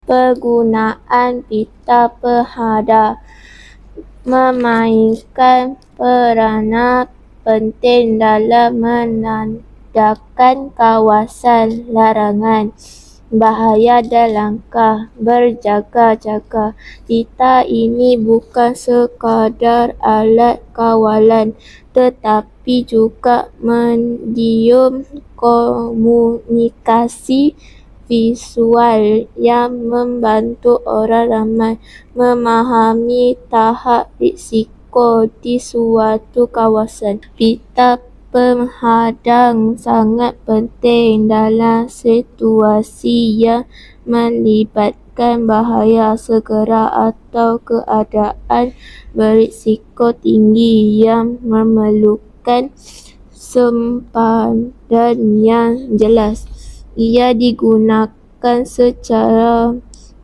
Penggunaan pita penghadap memainkan peranan penting dalam menandakan kawasan larangan, bahaya dan langkah berjaga-jaga. Pita ini bukan sekadar alat kawalan, tetapi juga medium komunikasi visual yang membantu orang ramai memahami tahap risiko di suatu kawasan. Pita penghadang sangat penting dalam situasi yang melibatkan bahaya segera atau keadaan berisiko tinggi yang memerlukan sempadan yang jelas. Ia digunakan secara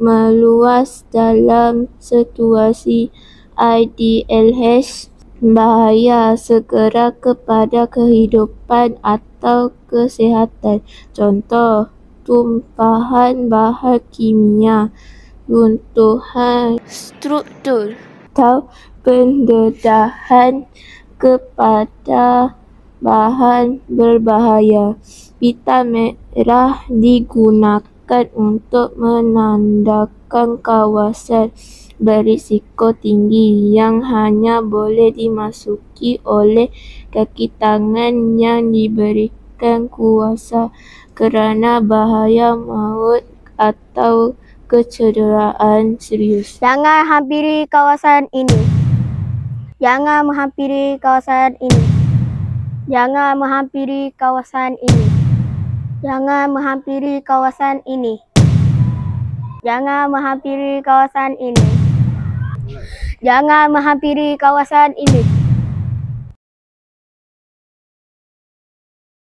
meluas dalam situasi IDLH, bahaya segera kepada kehidupan atau kesihatan. Contoh, tumpahan bahan kimia, runtuhan struktur, atau pendedahan kepada bahan berbahaya. Pita merah digunakan untuk menandakan kawasan berisiko tinggi yang hanya boleh dimasuki oleh kaki tangan yang diberikan kuasa kerana bahaya maut atau kecederaan serius. Jangan hampiri kawasan ini. Jangan menghampiri kawasan ini. Jangan menghampiri kawasan ini. Jangan menghampiri kawasan ini. Jangan menghampiri kawasan ini. Jangan menghampiri kawasan ini.